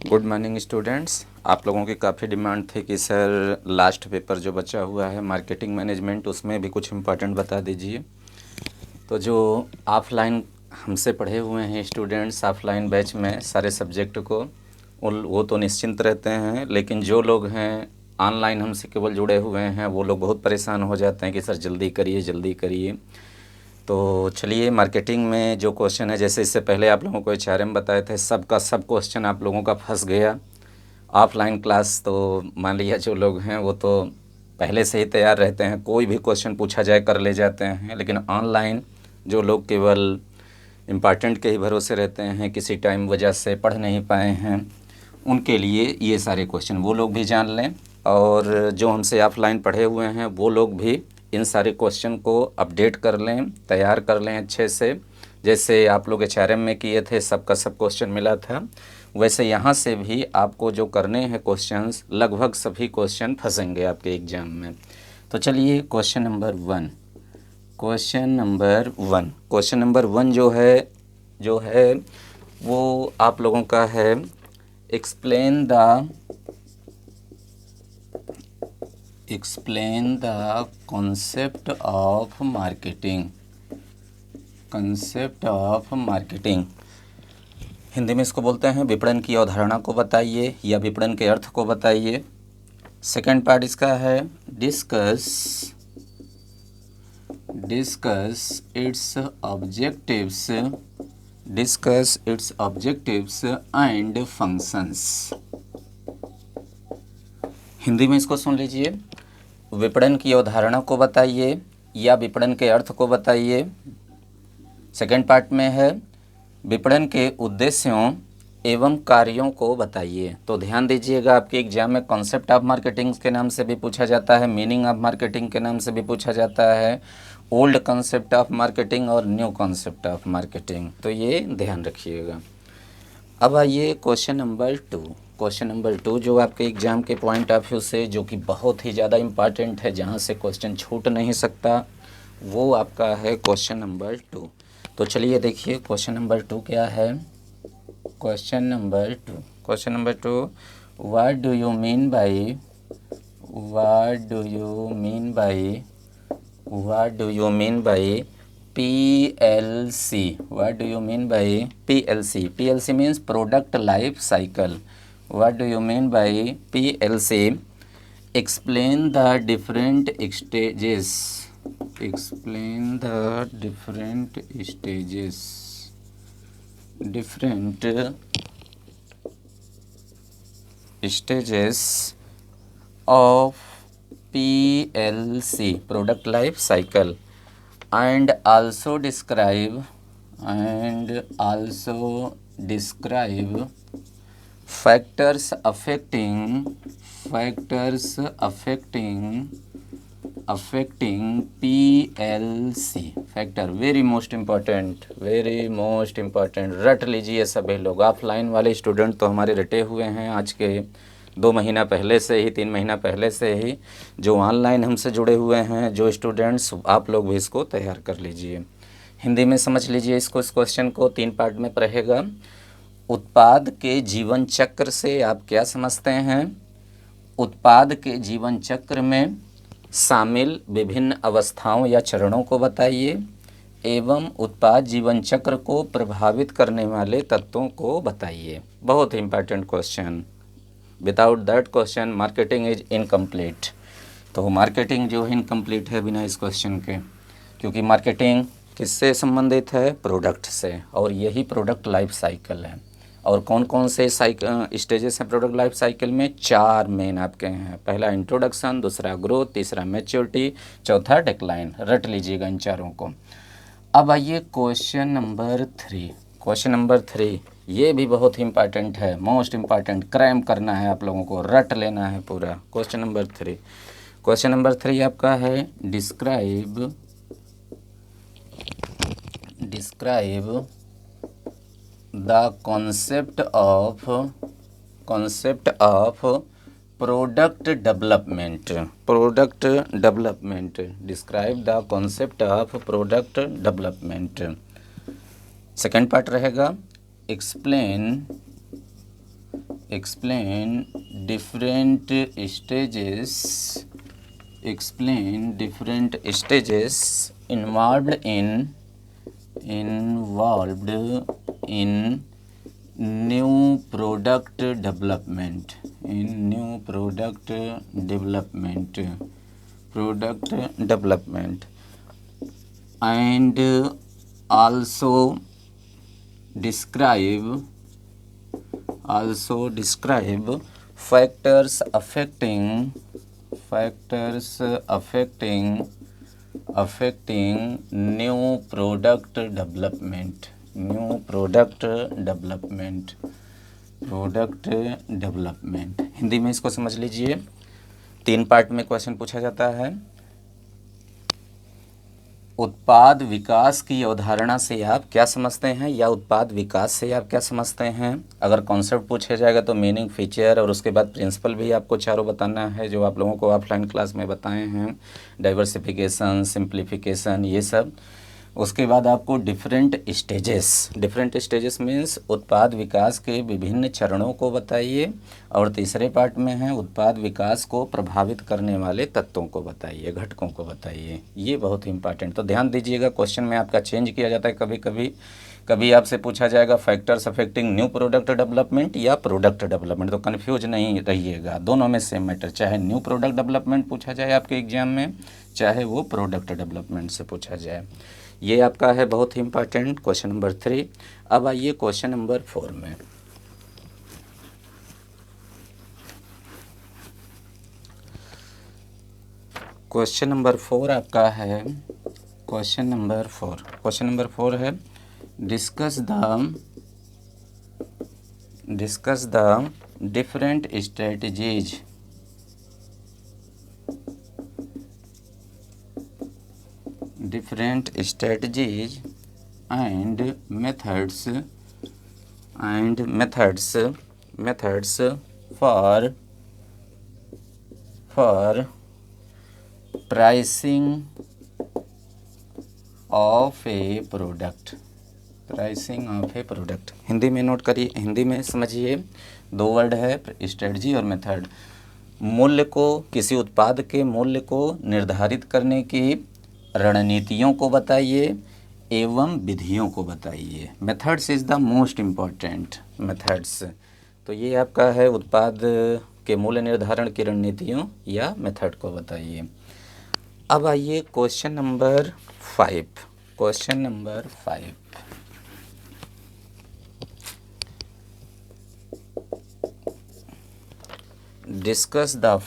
Good morning students. आप लोगों की काफ़ी डिमांड थी कि सर लास्ट पेपर जो बचा हुआ है मार्केटिंग मैनेजमेंट, उसमें भी कुछ इम्पोर्टेंट बता दीजिए। तो जो ऑफलाइन हमसे पढ़े हुए हैं स्टूडेंट्स ऑफलाइन बैच में सारे सब्जेक्ट को वो तो निश्चिंत रहते हैं, लेकिन जो लोग हैं ऑनलाइन हमसे केवल जुड़े हुए हैं वो लोग बहुत परेशान हो जाते हैं कि सर जल्दी करिए जल्दी करिए। तो चलिए, मार्केटिंग में जो क्वेश्चन है, जैसे इससे पहले आप लोगों को HRM बताए थे, सबका सब क्वेश्चन आप लोगों का फंस गया। ऑफलाइन क्लास तो मान लिया जो लोग हैं वो तो पहले से ही तैयार रहते हैं, कोई भी क्वेश्चन पूछा जाए कर ले जाते हैं, लेकिन ऑनलाइन जो लोग केवल इम्पॉर्टेंट के ही भरोसे रहते हैं, किसी टाइम वजह से पढ़ नहीं पाए हैं, उनके लिए ये सारे क्वेश्चन वो लोग भी जान लें, और जो हमसे ऑफलाइन पढ़े हुए हैं वो लोग भी इन सारे क्वेश्चन को अपडेट कर लें, तैयार कर लें अच्छे से। जैसे आप लोग HRM में किए थे, सबका सब क्वेश्चन मिला था, वैसे यहाँ से भी आपको जो करने हैं क्वेश्चंस, लगभग सभी क्वेश्चन फंसेंगे आपके एग्ज़ाम में। तो चलिए, क्वेश्चन नंबर वन जो है वो आप लोगों का है, explain the concept of marketing. Hindi में इसको बोलते हैं विपणन की अवधारणा को बताइए या विपणन के अर्थ को बताइए। सेकंड पार्ट इसका है discuss it's objectives and functions. Hindi में इसको सुन लीजिए, विपणन की अवधारणा को बताइए या विपणन के अर्थ को बताइए। सेकंड पार्ट में है विपणन के उद्देश्यों एवं कार्यों को बताइए। तो ध्यान दीजिएगा, आपके एग्जाम में कॉन्सेप्ट ऑफ मार्केटिंग के नाम से भी पूछा जाता है, मीनिंग ऑफ मार्केटिंग के नाम से भी पूछा जाता है, ओल्ड कॉन्सेप्ट ऑफ मार्केटिंग और न्यू कॉन्सेप्ट ऑफ मार्केटिंग, तो ये ध्यान रखिएगा। अब आइए क्वेश्चन नंबर टू जो आपके एग्ज़ाम के पॉइंट ऑफ व्यू से जो कि बहुत ही ज़्यादा इम्पॉर्टेंट है, जहाँ से क्वेश्चन छूट नहीं सकता, वो आपका है क्वेश्चन नंबर 2। तो चलिए देखिए क्वेश्चन नंबर 2 क्या है। Question number two, what do you mean by PLC? What do you mean by PLC? PLC means product life cycle. What do you mean by PLC? Explain the different stages. Of PLC, product life cycle, and also describe factors affecting PLC factor. Very most important, रट लीजिए सभी लोग। Offline वाले student तो हमारे रटे हुए हैं आज के 2 महीना पहले से ही, 3 महीना पहले से ही। जो ऑनलाइन हमसे जुड़े हुए हैं जो स्टूडेंट्स, आप लोग भी इसको तैयार कर लीजिए। हिंदी में समझ लीजिए इसको, इस क्वेश्चन को 3 पार्ट में रहेगा। उत्पाद के जीवन चक्र से आप क्या समझते हैं? उत्पाद के जीवन चक्र में शामिल विभिन्न अवस्थाओं या चरणों को बताइए, एवं उत्पाद जीवन चक्र को प्रभावित करने वाले तत्वों को बताइए। बहुत important question. Without that question marketing is incomplete. तो मार्केटिंग जो है इनकम्प्लीट है बिना इस क्वेश्चन के, क्योंकि मार्केटिंग किससे संबंधित है? प्रोडक्ट से, और यही प्रोडक्ट लाइफ साइकिल है। और कौन कौन से स्टेजेस हैं प्रोडक्ट लाइफ साइकिल में? 4 मेन आपके हैं। पहला इंट्रोडक्शन, दूसरा ग्रोथ, तीसरा मैच्योरिटी, चौथा डिक्लाइन। रट लीजिएगा इन चारों को। अब आइए क्वेश्चन नंबर 3। ये भी बहुत इंपॉर्टेंट है, मोस्ट इम्पॉर्टेंट, क्रैम करना है आप लोगों को, रट लेना है पूरा। क्वेश्चन नंबर 3 आपका है describe the concept of product development. Describe the concept of product development. Second part रहेगा explain explain different stages involved in new product development and also describe factors affecting new product development Hindi में इसको समझ लीजिए। 3 part में question पूछा जाता है। उत्पाद विकास की अवधारणा से आप क्या समझते हैं, या उत्पाद विकास से आप क्या समझते हैं। अगर कॉन्सेप्ट पूछा जाएगा तो मीनिंग, फीचर और उसके बाद प्रिंसिपल भी आपको चारों बताना है, जो आप लोगों को ऑफलाइन क्लास में बताए हैं। डाइवर्सिफिकेशन, सिंप्लीफिकेशन, ये सब। उसके बाद आपको डिफरेंट स्टेजेस मीन्स उत्पाद विकास के विभिन्न चरणों को बताइए। और तीसरे पार्ट में है उत्पाद विकास को प्रभावित करने वाले तत्वों को बताइए, घटकों को बताइए। ये बहुत ही इंपॉर्टेंट, तो ध्यान दीजिएगा। क्वेश्चन में आपका चेंज किया जाता है कभी आपसे पूछा जाएगा factors affecting new product development या प्रोडक्ट डेवलपमेंट, तो कन्फ्यूज नहीं रहिएगा, दोनों में सेम मैटर। चाहे न्यू प्रोडक्ट डेवलपमेंट पूछा जाए आपके एग्जाम में, चाहे वो प्रोडक्ट डेवलपमेंट से पूछा जाए। ये आपका है बहुत ही इंपॉर्टेंट क्वेश्चन नंबर 3। अब आइए क्वेश्चन नंबर 4 में। क्वेश्चन नंबर 4 आपका है, क्वेश्चन नंबर 4 है discuss the different strategies and methods for pricing of a product। Hindi में नोट करिए, हिंदी में समझिए। 2 वर्ड है, स्ट्रेटजी और मेथड। मूल्य को, किसी उत्पाद के मूल्य को निर्धारित करने की रणनीतियों को बताइए एवं विधियों को बताइए। Methods is the most important, methods. तो ये आपका है उत्पाद के मूल्य निर्धारण की रणनीतियों या मेथड को बताइए। अब आइए question number 5। Discuss the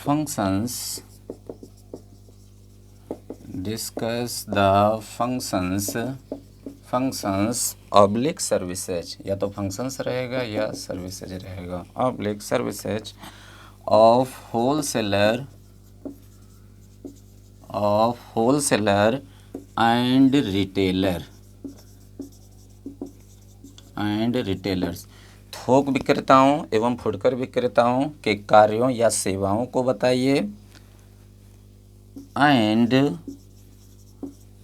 functions oblique services, या तो फंक्शंस रहेगा या सर्विसेज रहेगा। Oblique services of wholesaler and retailers. थोक विक्रेताओं एवं फुटकर विक्रेताओं के कार्यों या सेवाओं को बताइए। And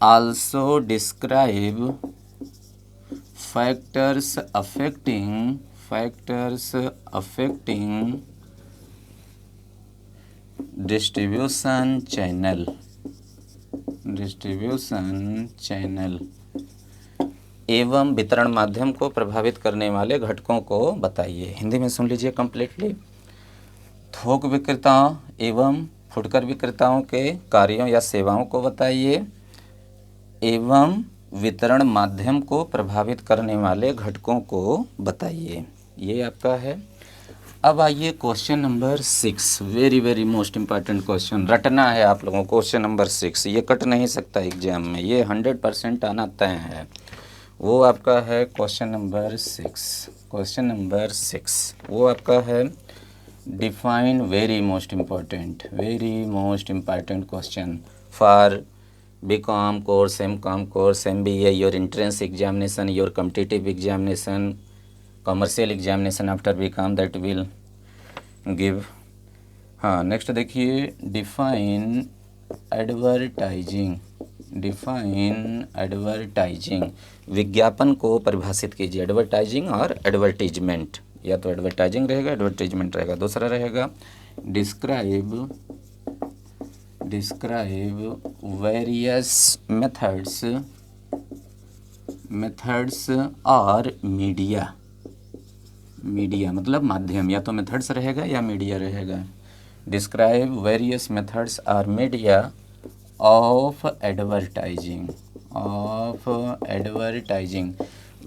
also describe factors affecting distribution channel एवं वितरण माध्यम को प्रभावित करने वाले घटकों को बताइए। हिंदी में सुन लीजिए कम्प्लीटली। थोक विक्रेताओं एवं फुटकर विक्रेताओं के कार्यों या सेवाओं को बताइए एवं वितरण माध्यम को प्रभावित करने वाले घटकों को बताइए। ये आपका है। अब आइए question number 6, very most important question. रटना है आप लोगों को क्वेश्चन नंबर 6, ये कट नहीं सकता एग्जाम में, ये 100% आना तय है। वो आपका है क्वेश्चन नंबर 6। वो आपका है define, very most important question for BCom course, MCom course, MBA, your entrance examination, your competitive examination, commercial examination after BCom that will give। हाँ, नेक्स्ट देखिए डिफाइन एडवर्टाइजिंग। विज्ञापन को परिभाषित कीजिए। एडवर्टाइजिंग और एडवर्टीजमेंट, या तो एडवर्टाइजिंग रहेगा, एडवर्टाइजमेंट रहेगा। दूसरा रहेगा डिस्क्राइब वेरियस मेथड्स और मीडिया मतलब माध्यम, या तो मेथड्स रहेगा या मीडिया रहेगा। डिस्क्राइब वेरियस मेथड्स और मीडिया ऑफ एडवर्टाइजिंग,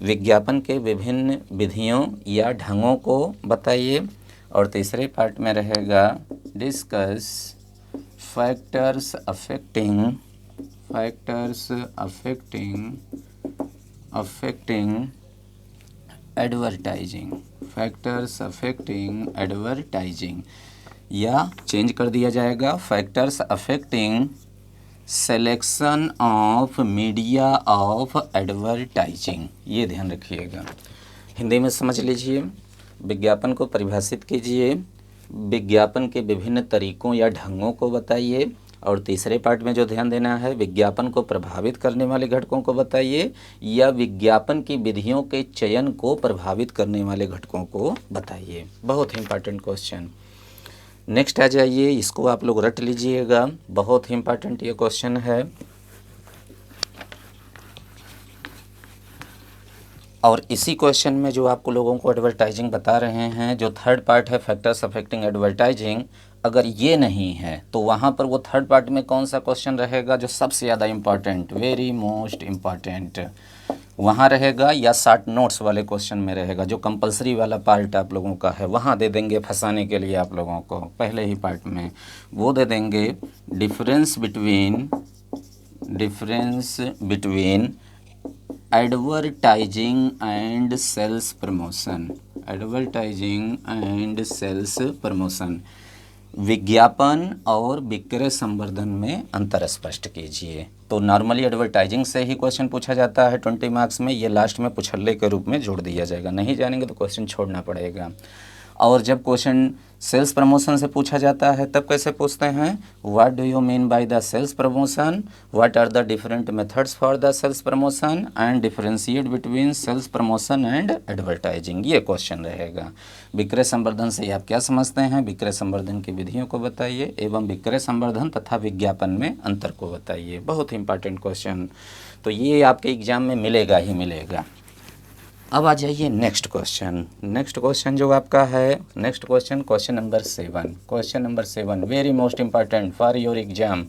विज्ञापन के विभिन्न विधियों या ढंगों को बताइए। और तीसरे पार्ट में रहेगा डिस्कस फैक्टर्स अफेक्टिंग एडवर्टाइजिंग, या चेंज कर दिया जाएगा factors affecting selection of media of advertising. ये ध्यान रखिएगा। हिंदी में समझ लीजिए, विज्ञापन को परिभाषित कीजिए, विज्ञापन के विभिन्न तरीकों या ढंगों को बताइए, और तीसरे पार्ट में जो ध्यान देना है, विज्ञापन को प्रभावित करने वाले घटकों को बताइए या विज्ञापन की विधियों के चयन को प्रभावित करने वाले घटकों को बताइए। बहुत ही इंपॉर्टेंट क्वेश्चन। नेक्स्ट आ जाइए, इसको आप लोग रट लीजिएगा, बहुत ही इंपॉर्टेंट ये क्वेश्चन है। और इसी क्वेश्चन में जो आपको लोगों को एडवर्टाइजिंग बता रहे हैं, जो थर्ड पार्ट है फैक्टर्स अफेक्टिंग एडवर्टाइजिंग, अगर ये नहीं है तो वहाँ पर वो थर्ड पार्ट में कौन सा क्वेश्चन रहेगा जो सबसे ज़्यादा इम्पॉर्टेंट, वेरी मोस्ट इम्पॉर्टेंट वहाँ रहेगा, या शॉर्ट नोट्स वाले क्वेश्चन में रहेगा, जो कंपलसरी वाला पार्ट आप लोगों का है वहाँ दे देंगे फंसाने के लिए आप लोगों को। पहले ही पार्ट में वो दे देंगे difference between advertising and sales promotion, विज्ञापन और विक्रय संवर्धन में अंतर स्पष्ट कीजिए। तो नॉर्मली एडवर्टाइजिंग से ही क्वेश्चन पूछा जाता है 20 मार्क्स में, ये लास्ट में पुछल्ले के रूप में जोड़ दिया जाएगा, नहीं जानेंगे तो क्वेश्चन छोड़ना पड़ेगा। और जब क्वेश्चन सेल्स प्रमोशन से पूछा जाता है तब कैसे पूछते हैं, what do you mean by the sales promotion, what are the different methods for the sales promotion and differentiate between sales promotion and advertising, ये क्वेश्चन रहेगा। विक्रय संवर्धन से आप क्या समझते हैं, विक्रय संवर्धन की विधियों को बताइए एवं विक्रय संवर्धन तथा विज्ञापन में अंतर को बताइए। बहुत इंपॉर्टेंट क्वेश्चन, तो ये आपके एग्जाम में मिलेगा ही मिलेगा। अब आ जाइए नेक्स्ट क्वेश्चन जो आपका है, question number 7, very most important for your exam,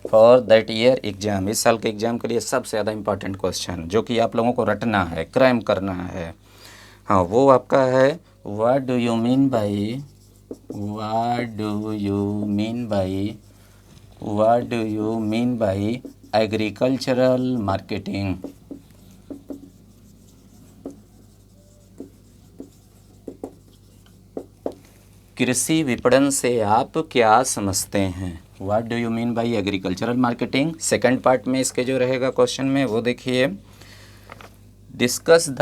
for that year exam, इस साल के एग्जाम के लिए सबसे ज़्यादा इम्पॉर्टेंट क्वेश्चन जो कि आप लोगों को रटना है, क्रैम करना है। हाँ, वो आपका है what do you mean by agricultural marketing. कृषि विपणन से आप क्या समझते हैं, what do you mean by agricultural marketing. Second part में इसके जो रहेगा क्वेश्चन में वो देखिए, डिस्कस द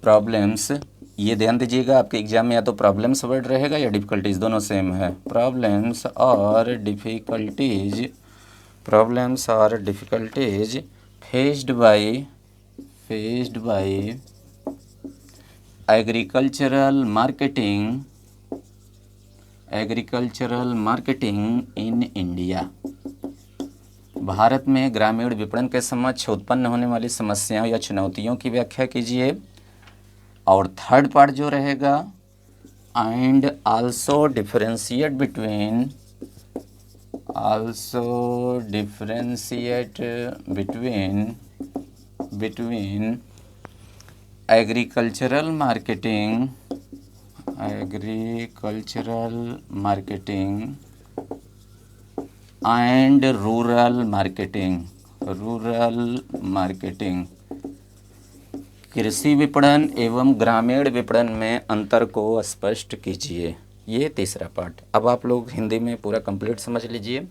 प्रॉब्लम्स, ये ध्यान दीजिएगा आपके एग्जाम में या तो प्रॉब्लम्स वर्ड रहेगा या डिफ़िकल्टीज, दोनों सेम है। प्रॉब्लम्स और difficulties faced by agricultural marketing in India. Bharat में ग्रामीण विपणन के समक्ष उत्पन्न होने वाली समस्याओं या चुनौतियों की व्याख्या कीजिए। और थर्ड पार्ट जो रहेगा, and also differentiate between agricultural marketing and rural marketing, कृषि विपणन एवं ग्रामीण विपणन में अंतर को स्पष्ट कीजिए। ये तीसरा पार्ट। अब आप लोग हिंदी में पूरा कंप्लीट समझ लीजिए।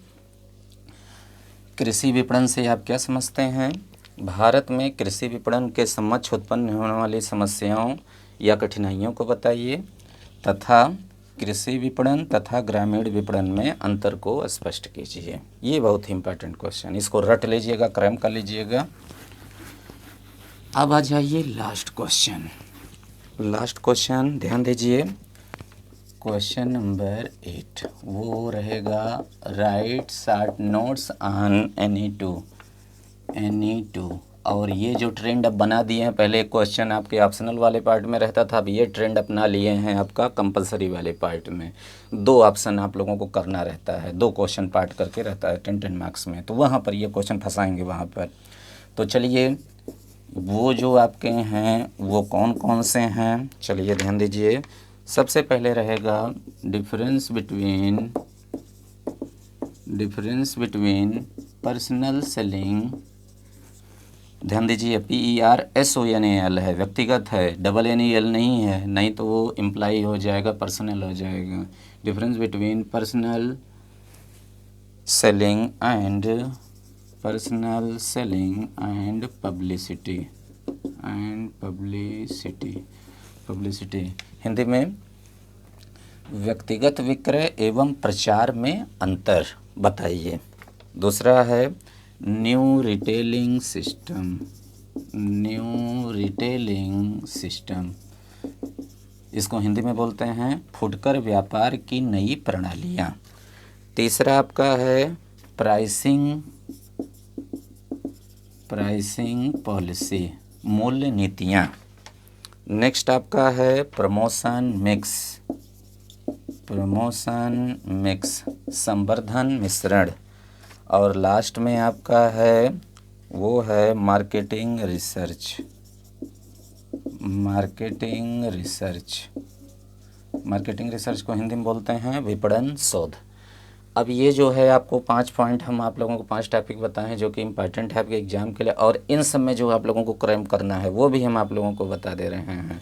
कृषि विपणन से आप क्या समझते हैं, भारत में कृषि विपणन के समक्ष उत्पन्न होने वाली समस्याओं या कठिनाइयों को बताइए, तथा कृषि विपणन तथा ग्रामीण विपणन में अंतर को स्पष्ट कीजिए। ये बहुत ही इंपॉर्टेंट क्वेश्चन, इसको रट लीजिएगा, क्रम कर लीजिएगा। अब आ जाइए लास्ट क्वेश्चन। लास्ट क्वेश्चन ध्यान दीजिए, क्वेश्चन नंबर 8 वो रहेगा right short notes on any two. और ये जो ट्रेंड अब बना दिए हैं, पहले एक क्वेश्चन आपके ऑप्शनल वाले पार्ट में रहता था, अब ये ट्रेंड अपना लिए हैं आपका कंपलसरी वाले पार्ट में। 2 ऑप्शन आप लोगों को करना रहता है, 2 क्वेश्चन पार्ट करके रहता है 10 मार्क्स में, तो वहाँ पर ये क्वेश्चन फंसाएंगे वहाँ पर। तो चलिए वो जो आपके हैं वो कौन कौन से हैं, चलिए ध्यान दीजिए। सबसे पहले रहेगा डिफरेंस बिटवीन पर्सनल सेलिंग। ध्यान दीजिए PERSONAL है, व्यक्तिगत है, NEL नहीं है, नहीं तो वो इम्प्लाई हो जाएगा, पर्सनल हो जाएगा। Difference between personal selling and publicity. Hindi में व्यक्तिगत विक्रय एवं प्रचार में अंतर बताइए। दूसरा है न्यू रिटेलिंग सिस्टम, इसको हिंदी में बोलते हैं फुटकर व्यापार की नई प्रणालियाँ। तीसरा आपका है प्राइसिंग पॉलिसी, मूल्य नीतियाँ। नेक्स्ट आपका है प्रमोशन मिक्स, संवर्धन मिश्रण। और लास्ट में आपका है वो है मार्केटिंग रिसर्च को हिंदी में बोलते हैं विपणन शोध। अब ये जो है आपको 5 पॉइंट हम आप लोगों को 5 टॉपिक बताएं जो कि इम्पॉर्टेंट है आपके एग्जाम के लिए, और इन सब में जो आप लोगों को क्रैम करना है वो भी हम आप लोगों को बता दे रहे हैं।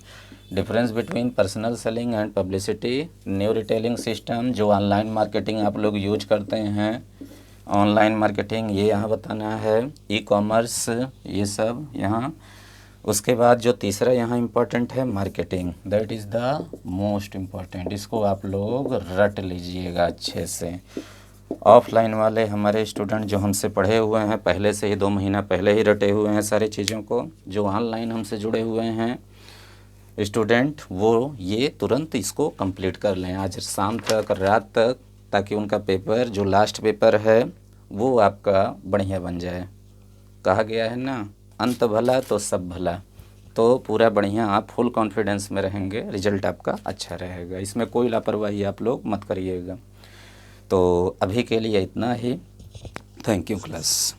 Difference between personal selling and publicity, new retailing system जो ऑनलाइन मार्केटिंग आप लोग यूज करते हैं, ऑनलाइन मार्केटिंग ये यहाँ बताना है, ई-कॉमर्स ये सब यहाँ। उसके बाद जो तीसरा यहाँ इम्पोर्टेंट है marketing, that is the most important, इसको आप लोग रट लीजिएगा अच्छे से। ऑफलाइन वाले हमारे स्टूडेंट जो हमसे पढ़े हुए हैं पहले से ही 2 महीना पहले ही रटे हुए हैं सारी चीज़ों को, जो ऑनलाइन हमसे जुड़े हुए हैं स्टूडेंट वो ये तुरंत इसको कंप्लीट कर लें आज शाम तक, रात तक, ताकि उनका पेपर जो लास्ट पेपर है वो आपका बढ़िया बन जाए। कहा गया है ना, अंत भला तो सब भला, तो पूरा बढ़िया आप फुल कॉन्फिडेंस में रहेंगे, रिजल्ट आपका अच्छा रहेगा, इसमें कोई लापरवाही आप लोग मत करिएगा। तो अभी के लिए इतना ही, थैंक यू क्लास।